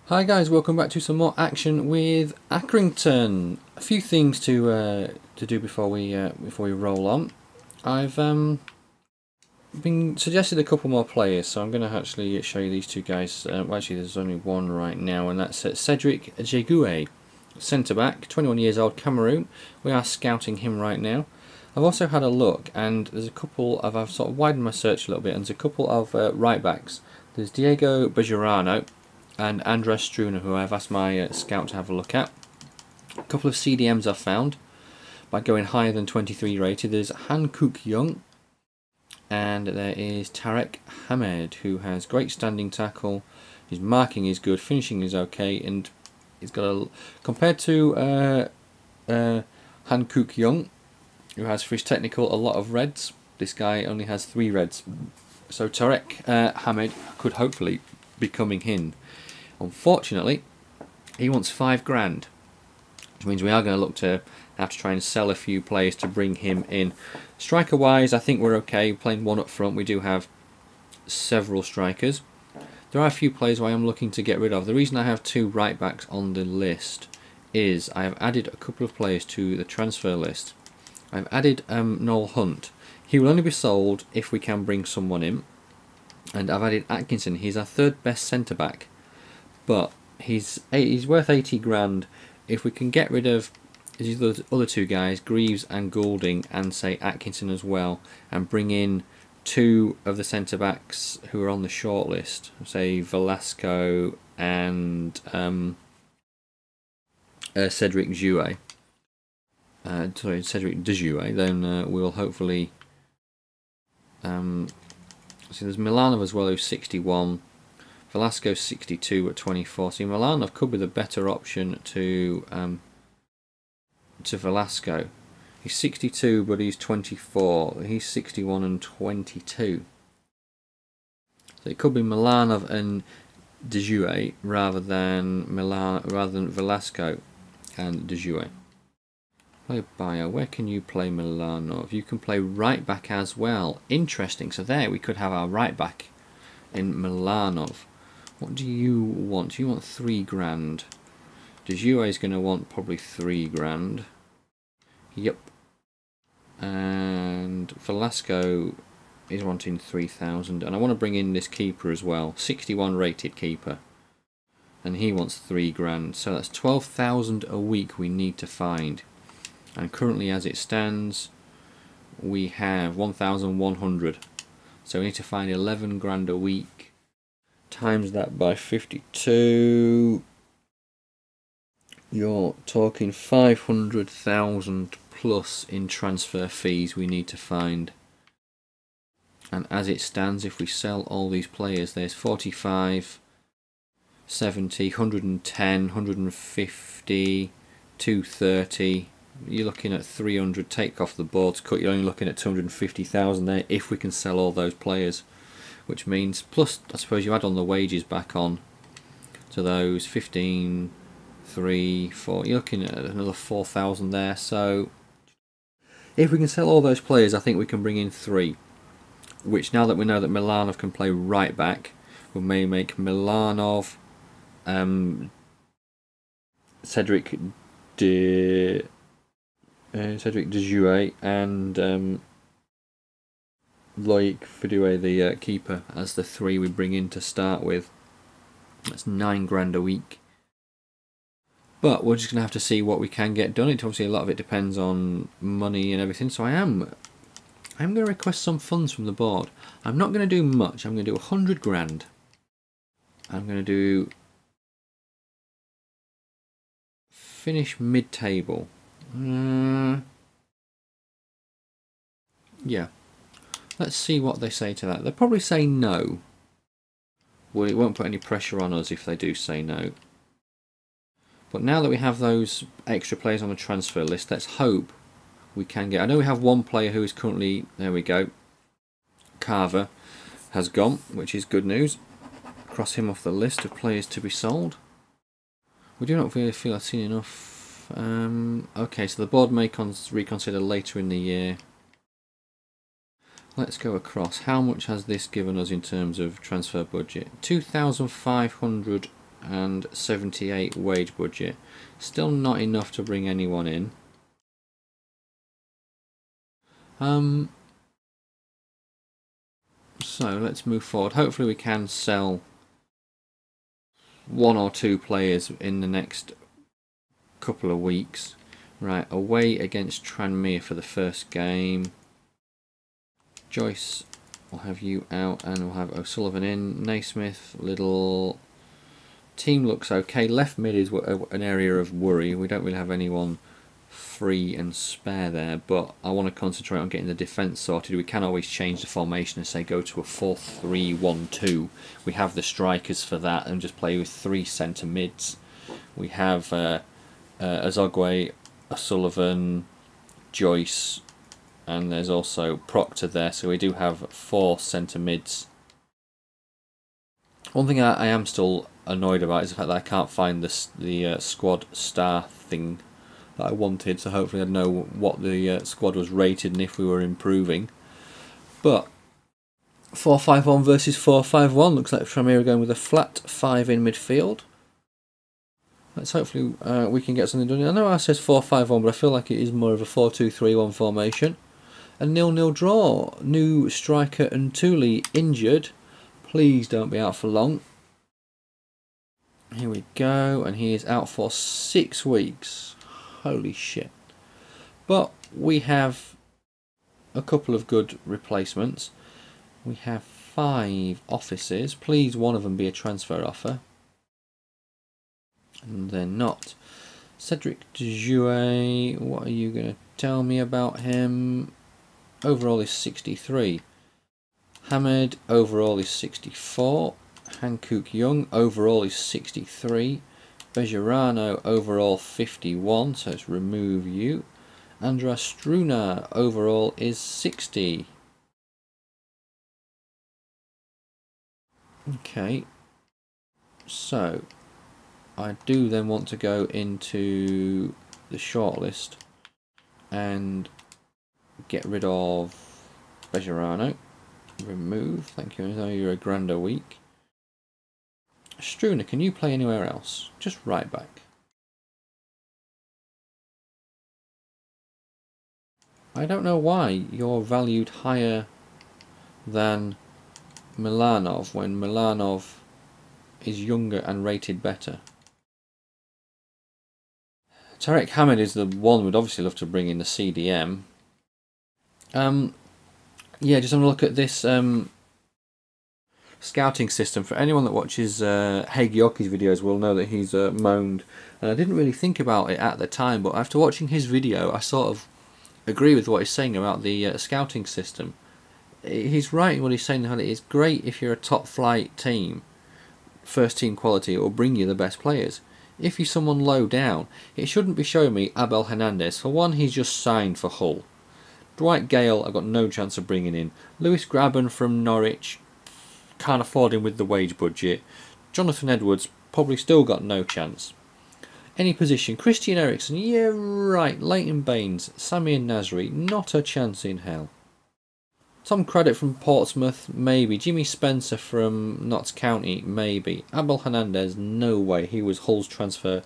Hi guys, welcome back to some more action with Accrington. A few things to do before we roll on. I've been suggested a couple more players, so I'm going to actually show you these two guys. Well, actually, there's only one right now, and that's Cedric Jegue, centre back, 21 years old, Cameroon. We are scouting him right now. I've also had a look, and there's a couple of I've sort of widened my search a little bit, and there's a couple of right backs. There's Diego Bejarano and Andres Struna, who I've asked my scout to have a look at. A couple of CDMs I've found by going higher than 23 rated. There's Han Kook Young, and there is Tarek Hamed, who has great standing tackle. His marking is good, finishing is okay, and he's got a, compared to Han Kook Young, who has for his technical a lot of reds, this guy only has 3 reds. So Tarek Hamed could hopefully be coming in. Unfortunately, he wants £5 grand, which means we are going to look to have to try and sell a few players to bring him in. Striker wise, I think we're okay. Playing one up front, we do have several strikers. There are a few players I am looking to get rid of. The reason I have 2 right backs on the list is I have added a couple of players to the transfer list. I've added Noel Hunt. He will only be sold if we can bring someone in. And I've added Atkinson. He's our 3rd best centre back, but he's worth 80 grand. If we can get rid of these other 2 guys, Greaves and Goulding, and say Atkinson as well, and bring in 2 of the centre backs who are on the shortlist, say Velasco and Cedric Jegue. Cedric Jegue. Then we'll hopefully. So there's Milanov as well, who's 61. Velasco's 62 at 24. So Milanov could be the better option to Velasco. He's 62, but he's 24. He's 61 and 22. So it could be Milanov and Jegue rather than Velasco and Jegue. Play bio. Where can you play Milanov? You can play right back as well. Interesting. So there we could have our right back in Milanov. What do you want? You want £3 grand. Jegue is going to want probably £3 grand. Yep. And Velasco is wanting 3,000. And I want to bring in this keeper as well. 61 rated keeper. And he wants £3 grand. So that's 12,000 a week we need to find. And currently, as it stands, we have 1,100. So we need to find 11 grand a week. Times that by 52. You're talking 500,000 plus in transfer fees we need to find. And as it stands, if we sell all these players, there's 45, 70, 110, 150, 230. You're looking at 300. Take off the boards cut, you're only looking at 250,000 there if we can sell all those players, which means plus I suppose you add on the wages back on to those 15, 3, 4. You're looking at another 4,000 there. So if we can sell all those players, I think we can bring in 3. Which, now that we know that Milanov can play right back, we may make Milanov, Cedric Jegue and Loic Fidue, the keeper, as the 3 we bring in to start with. That's 9 grand a week. But we're just going to have to see what we can get done. It obviously, a lot of it depends on money and everything. So I'm going to request some funds from the board. I'm not going to do much. I'm going to do 100 grand. I'm going to do finish mid-table. Yeah. Let's see what they say to that. They'll probably say no. Well, it won't put any pressure on us if they do say no. But now that we have those extra players on the transfer list, let's hope we can get. I know we have one player who is currently, there we go, Carver has gone, which is good news. Cross him off the list of players to be sold. We do not really feel I've seen enough. Okay, so the board may reconsider later in the year. Let's go across. How much has this given us in terms of transfer budget? 2,500 and 78 wage budget. Still not enough to bring anyone in. So let's move forward. Hopefully we can sell 1 or 2 players in the next couple of weeks. Right, away against Tranmere for the first game. Joyce, we'll have you out, and we'll have O'Sullivan in. Naismith, Little. Team looks okay. Left mid is an area of worry. We don't really have anyone free and spare there, but I want to concentrate on getting the defence sorted. We can always change the formation and say go to a 4-3-1-2. We have the strikers for that, and just play with 3 centre mids. We have Azogwe, O'Sullivan, Joyce, and there's also Proctor there, so we do have 4 centre mids. One thing I am still annoyed about is the fact that I can't find the squad star thing that I wanted, so hopefully I'd know what the squad was rated and if we were improving. But 4-5-1 versus 4-5-1, looks like Tranmere are going with a flat 5 in midfield. Let's hopefully we can get something done. I know I says 4-5-1, but I feel like it is more of a 4-2-3-1 formation. A 0-0 draw. New striker and Thule injured. Please don't be out for long. Here we go, and he is out for 6 weeks. Holy shit. But we have a couple of good replacements. We have 5 offices. Please one of them be a transfer offer. And they're not. Cedric Dejouet, what are you going to tell me about him? Overall is 63. Hamed, overall is 64. Hankook Young, overall is 63. Bejarano, overall 51, so let's remove you. Andra Struna, overall is 60. Okay, so I do then want to go into the shortlist and get rid of Bejarano. Remove, thank you. I know you're a grand a week. Struna, can you play anywhere else? Just right back. I don't know why you're valued higher than Milanov when Milanov is younger and rated better. Tarek Hamid is the one we'd obviously love to bring in the CDM. Yeah, just have a look at this scouting system. For anyone that watches Haig Yorkie's videos will know that he's moaned, and I didn't really think about it at the time, but after watching his video I sort of agree with what he's saying about the scouting system. He's right in what he's saying, that it's great if you're a top flight team, first team quality, it will bring you the best players. If you're someone low down, it shouldn't be showing me Abel Hernandez. For one, he's just signed for Hull. Dwight Gale, I've got no chance of bringing in. Lewis Graben from Norwich, can't afford him with the wage budget. Jonathan Edwards, probably still got no chance. Any position. Christian Eriksen, yeah right. Leighton Baines, Samir Nasri, not a chance in hell. Tom Craddock from Portsmouth, maybe. Jimmy Spencer from Notts County, maybe. Abel Hernandez, no way. He was Hull's transfer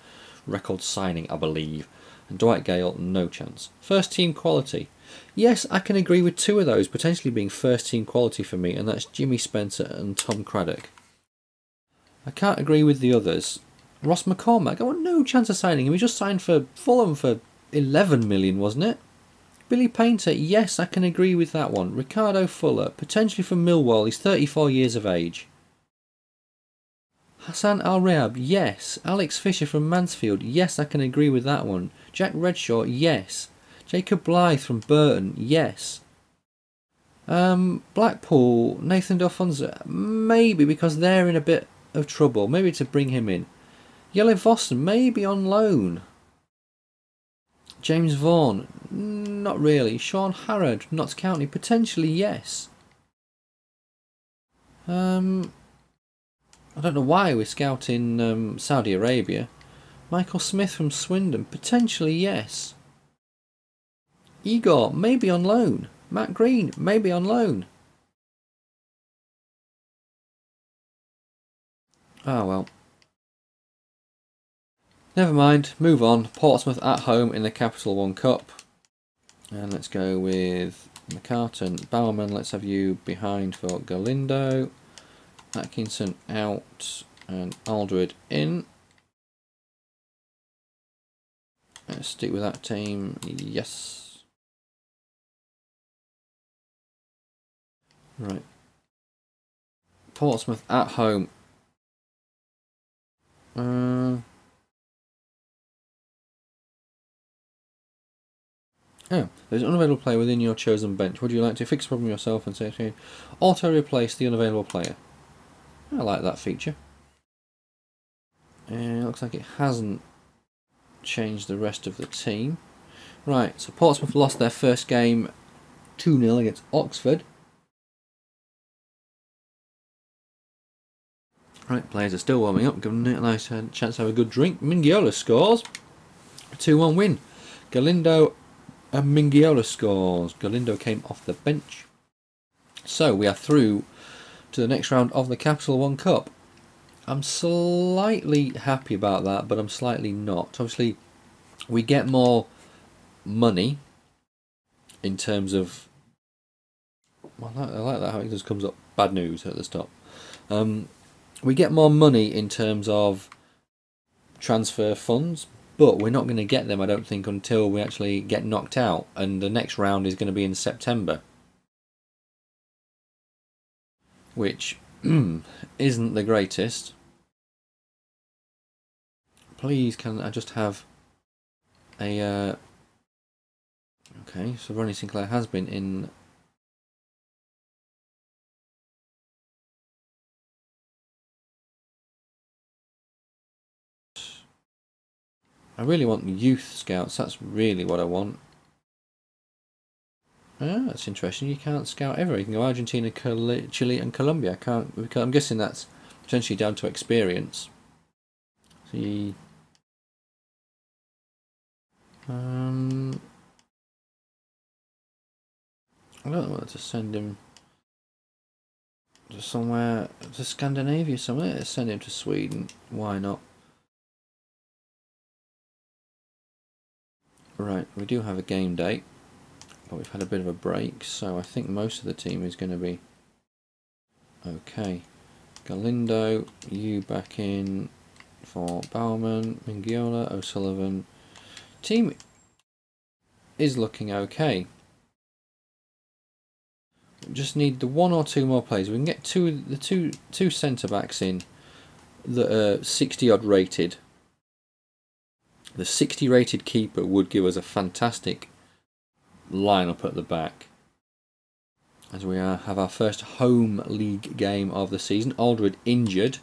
record signing, I believe. And Dwight Gale, no chance. First team quality. Yes, I can agree with 2 of those potentially being first team quality for me, and that's Jimmy Spencer and Tom Craddock. I can't agree with the others. Ross McCormack, I want no chance of signing him. He just signed for Fulham for 11 million, wasn't it? Billy Painter, yes, I can agree with that one. Ricardo Fuller, potentially from Millwall, he's 34 years of age. Hassan Al-Reab, yes. Alex Fisher from Mansfield, yes, I can agree with that one. Jack Redshaw, yes. Jacob Blythe from Burton, yes. Blackpool, Nathan D'Alfonso, maybe because they're in a bit of trouble. Maybe to bring him in. Yellow Vossen, maybe on loan. James Vaughan, not really. Sean Harrod, Notts County, potentially yes. I don't know why we're scouting Saudi Arabia. Michael Smith from Swindon, potentially yes. Igor, maybe on loan. Matt Green, maybe on loan. Oh well. Never mind, move on. Portsmouth at home in the Capital One Cup. And let's go with McCartan, Bowerman. Let's have you behind for Galindo. Atkinson out and Aldred in. Let's stick with that team. Yes. Right. Portsmouth at home. Oh, there's an unavailable player within your chosen bench. Would you like to fix the problem yourself and say, okay, auto replace the unavailable player? I like that feature. Looks like it hasn't changed the rest of the team. Right, so Portsmouth lost their first game 2-0 against Oxford. Right, players are still warming up, giving it a nice chance to have a good drink. Mingiola scores. 2-1 win. Galindo and Mingiola scores. Galindo came off the bench. So we are through to the next round of the Capital One Cup. I'm slightly happy about that, but I'm slightly not. Obviously, we get more money in terms of... Well, I like that how it just comes up bad news at the top. We get more money in terms of transfer funds, but we're not going to get them, I don't think, until we actually get knocked out. And the next round is going to be in September. Which isn't the greatest. Please, can I just have a... Okay, so Ronnie Sinclair has been in... I really want youth scouts, that's really what I want. Ah, that's interesting, you can't scout ever. You can go Argentina, Chile and Colombia. I'm guessing that's potentially down to experience. See... I don't know whether to send him to somewhere, to Scandinavia somewhere. Let's send him to Sweden, why not? Right, we do have a game date, but we've had a bit of a break, so I think most of the team is going to be okay. Galindo, you back in for Bowerman, Mingiola, O'Sullivan. Team is looking okay. We just need the one or two more players. We can get two centre backs in that are 60 odd rated. The 60 rated keeper would give us a fantastic lineup at the back. As we have our first home league game of the season. Aldred injured.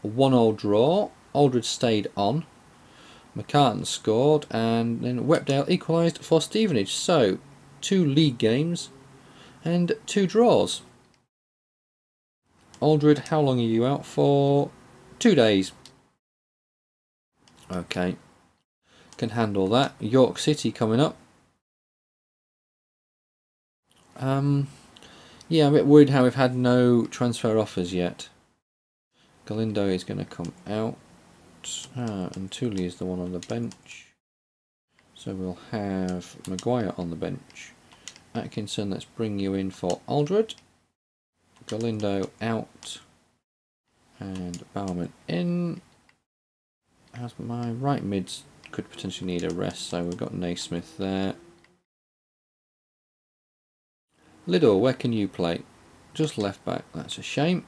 A 1-1 draw. Aldred stayed on. McCartan scored, and then Wepdale equalised for Stevenage. So, 2 league games and 2 draws. Aldred, how long are you out for? 2 days. Okay. Can handle that. York City coming up. Yeah, I'm a bit worried how we've had no transfer offers yet. Galindo is going to come out. And Tooley is the one on the bench. So we'll have Maguire on the bench. Atkinson, let's bring you in for Aldred. Galindo out. And Bowerman in. As my right mids could potentially need a rest, so we've got Naismith there. Liddell, where can you play? Just left back, that's a shame.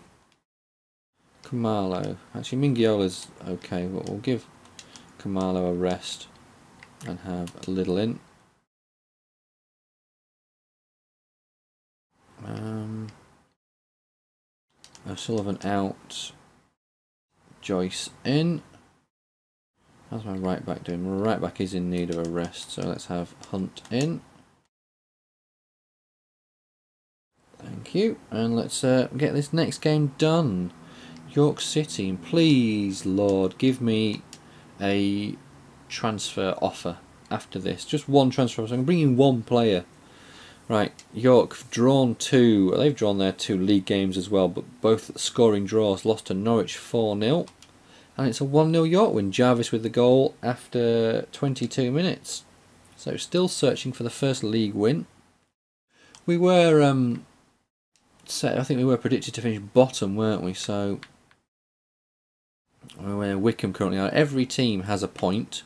Kamalo, actually Mingiola's okay, but we'll give Kamalo a rest and have Liddell in. O'Sullivan out. Joyce in. How's my right back doing? My right back is in need of a rest, so let's have Hunt in. Thank you, and let's get this next game done. York City, and please, Lord, give me a transfer offer after this. Just one transfer offer, so I can bring in one player. Right, York have drawn 2. They've drawn their 2 league games as well, but both scoring draws. Lost to Norwich 4-0. And it's a 1-0 York win. Jarvis with the goal after 22 minutes. So still searching for the first league win. We were, I think we were predicted to finish bottom, weren't we? So where Wycombe currently are. Every team has a point.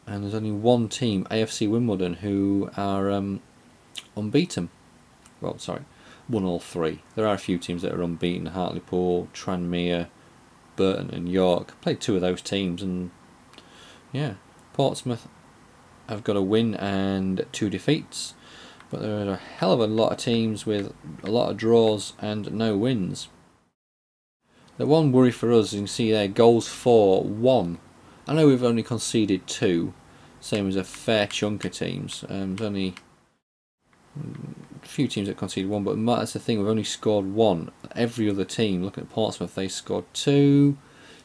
And there's only one team, AFC Wimbledon, who are unbeaten. Well, sorry, won all three. There are a few teams that are unbeaten. Hartlepool, Tranmere, Burton and York. Played two of those teams, and yeah, Portsmouth have got a win and 2 defeats. But there are a hell of a lot of teams with a lot of draws and no wins. The one worry for us, you can see there, goals for 1. I know we've only conceded 2, same as a fair chunk of teams. There's only a few teams that conceded 1, but that's the thing, we've only scored 1. Every other team, looking at Portsmouth, they scored 2.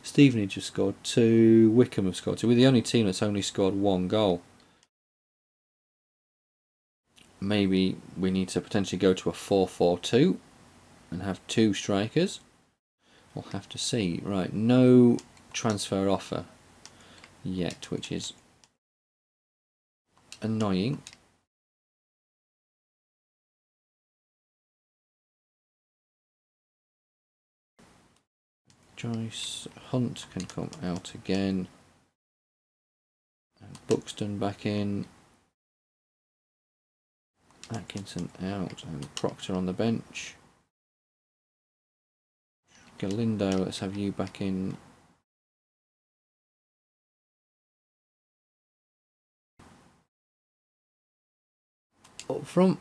Stevenage have scored 2. Wycombe have scored 2. We're the only team that's only scored 1 goal. Maybe we need to potentially go to a 4-4-2 and have 2 strikers. We'll have to see. Right, no transfer offer yet, which is annoying. Joyce Hunt can come out again. And Buxton back in. Atkinson out and Proctor on the bench. Galindo, let's have you back in. Up front.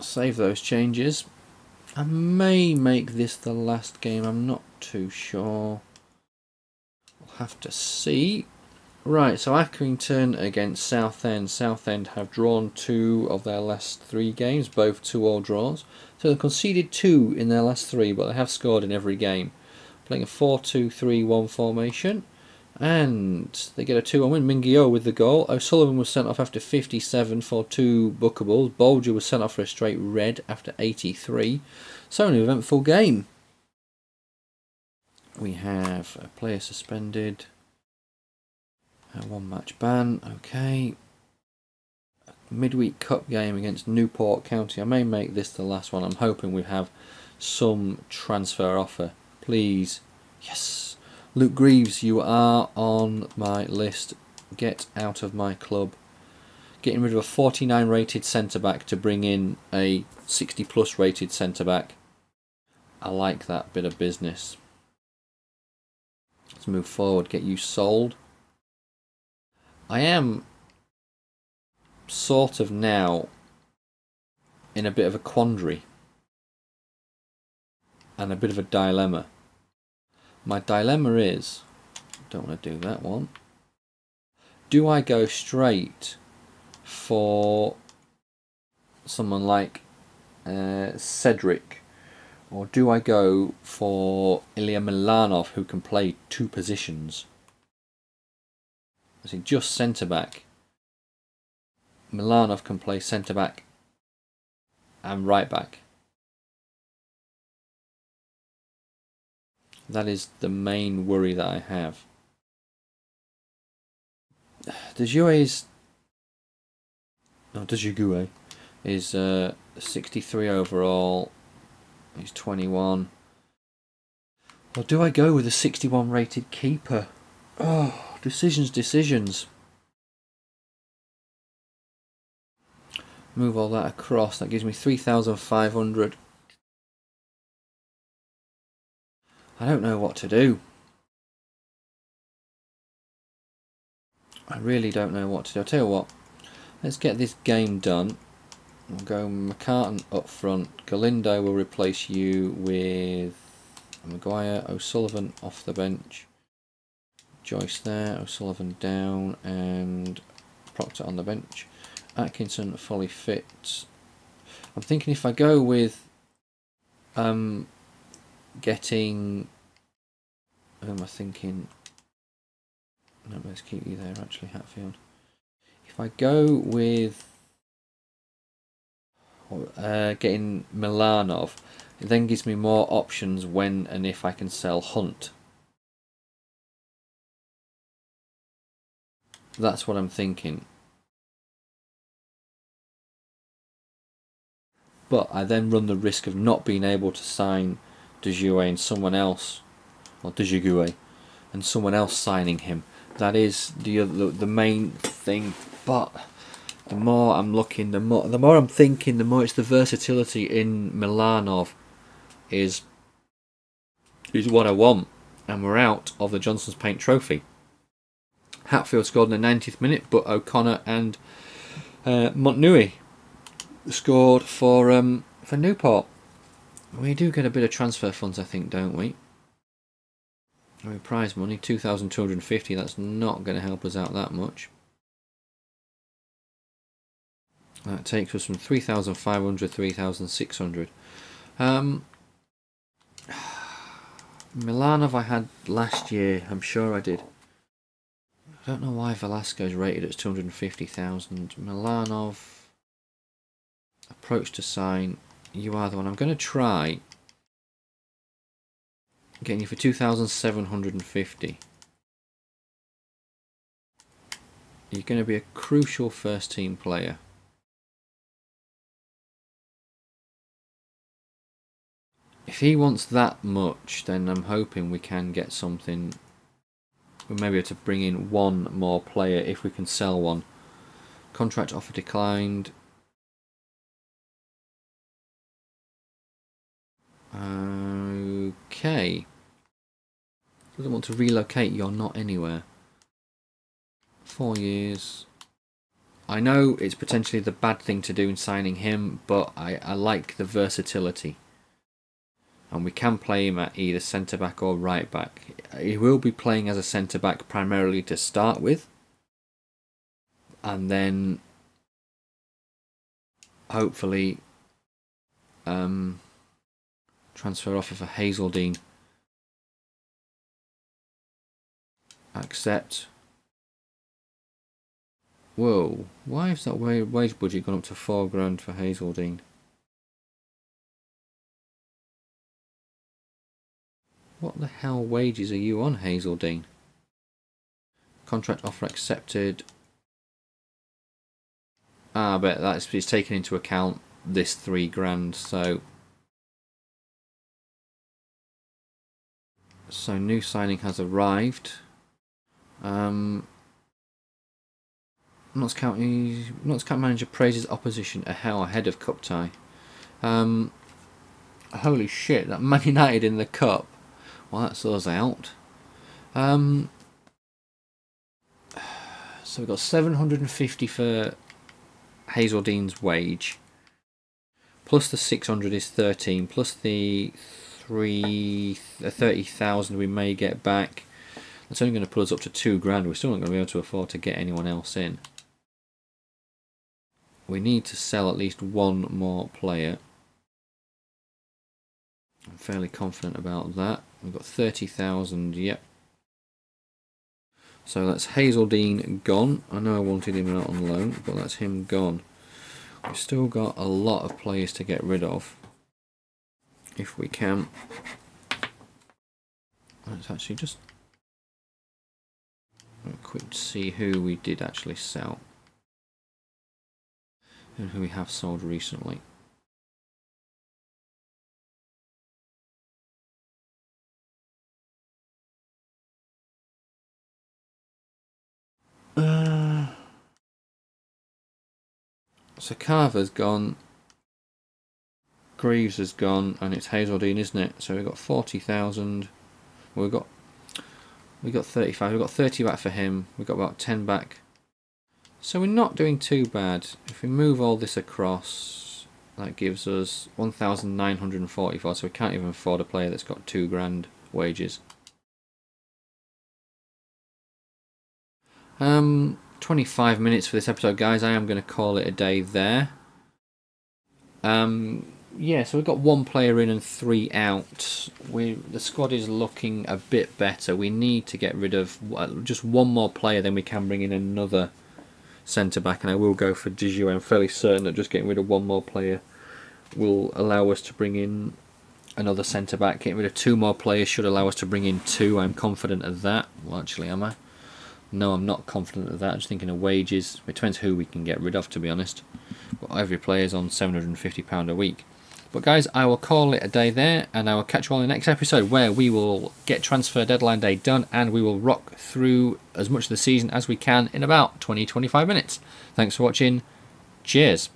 Save those changes. I may make this the last game, I'm not too sure. We'll have to see. Right, so Accrington against Southend. Southend have drawn 2 of their last 3 games, both 2-2 draws. So they've conceded 2 in their last 3, but they have scored in every game. Playing a 4-2-3-1 formation. And they get a 2-1 win. Mingyo with the goal. O'Sullivan was sent off after 57 for 2 bookables. Bolger was sent off for a straight red after 83. So an eventful game. We have a player suspended. 1 match ban, okay. A midweek cup game against Newport County. I may make this the last one. I'm hoping we have some transfer offer. Please. Yes. Luke Greaves, you are on my list. Get out of my club. Getting rid of a 49 rated centre back to bring in a 60 plus rated centre back. I like that bit of business. Let's move forward. Get you sold. I am sort of now in a bit of a quandary and a bit of a dilemma. My dilemma is, don't want to do that one. Do I go straight for someone like Cedric, or do I go for Ilya Milanov, who can play 2 positions? I think just centre back. Milanov can play centre back and right back. That is the main worry that I have. Dejue's, no, Dejugue is 63 overall. He's 21. Or do I go with a 61 rated keeper? Oh. Decisions. Move all that across. That gives me 3,500. I don't know what to do. I really don't know what to do. I'll tell you what. Let's get this game done. We'll go McCartan up front. Galindo will replace you with Maguire. O'Sullivan off the bench. Joyce there, O'Sullivan down, and Proctor on the bench. Atkinson fully fit. I'm thinking if I go with getting, who am I thinking? No, let's keep you there actually, Hatfield. If I go with getting Milanov, it then gives me more options when and if I can sell Hunt. That's what I'm thinking. But I then run the risk of not being able to sign Dejouet and someone else, or Dejouet, and someone else signing him. That is the main thing. But the more I'm looking, the more I'm thinking, the more it's the versatility in Milanov is what I want. And we're out of the Johnson's Paint Trophy. Hatfield scored in the 90th minute, but O'Connor and Montnui scored for Newport. We do get a bit of transfer funds, I think, don't we? I mean, prize money, 2,250. That's not going to help us out that much. That takes us from 3,500, 3,600. Milanov I had last year. I'm sure I did. I don't know why Velasco's rated at 250,000. Milanov. Approach to sign. You are the one. I'm going to try getting you for 2,750. You're going to be a crucial first team player. If he wants that much, then I'm hoping we can get something. We may be able to bring in one more player if we can sell one. Contract offer declined. Okay. Doesn't want to relocate. You're not anywhere. 4 years. I know it's potentially the bad thing to do in signing him, but I like the versatility. And we can play him at either centre-back or right-back. He will be playing as a centre-back primarily to start with. And then hopefully transfer offer for Hazeldine. Accept. Whoa, why is that wage budget gone up to £4,000 for Hazeldine? What the hell wages are you on, Hazeldine? Contract offer accepted. Ah, but it's taken into account this £3,000, so new signing has arrived. Notts County manager praises opposition ahead of cup tie. Holy shit! That Man United in the cup. Well, that's us out. So we've got 750 for Hazeldine's wage. Plus the 600 is 13. Plus the 30,000 we may get back. That's only going to put us up to £2,000. We're still not going to be able to afford to get anyone else in. We need to sell at least one more player. I'm fairly confident about that. We've got 30,000, yep. So that's Hazeldine gone. I know I wanted him out on loan, but that's him gone. We've still got a lot of players to get rid of. If we can. Let's actually just quick see who we did actually sell. And who we have sold recently. So Carver's gone, Greaves has gone, and it's Hazeldine, isn't it? So we've got 40,000. We've got 35. We've got 30 back for him. We've got about 10 back. So we're not doing too bad. If we move all this across, that gives us 1,944. So we can't even afford a player that's got £2,000 wages. 25 minutes for this episode, guys. I am going to call it a day there. Yeah, so we've got one player in and 3 out. The squad is looking a bit better. We need to get rid of just one more player, then we can bring in another centre-back, and I will go for Dejouet. I'm fairly certain that just getting rid of one more player will allow us to bring in another centre-back. Getting rid of 2 more players should allow us to bring in 2. I'm confident of that. Well, actually, am I? No, I'm not confident of that. I'm just thinking of wages. It depends who we can get rid of, to be honest. But every player's on £750 a week. But guys, I will call it a day there, and I will catch you all in the next episode, where we will get transfer deadline day done, and we will rock through as much of the season as we can in about 20-25 minutes. Thanks for watching. Cheers.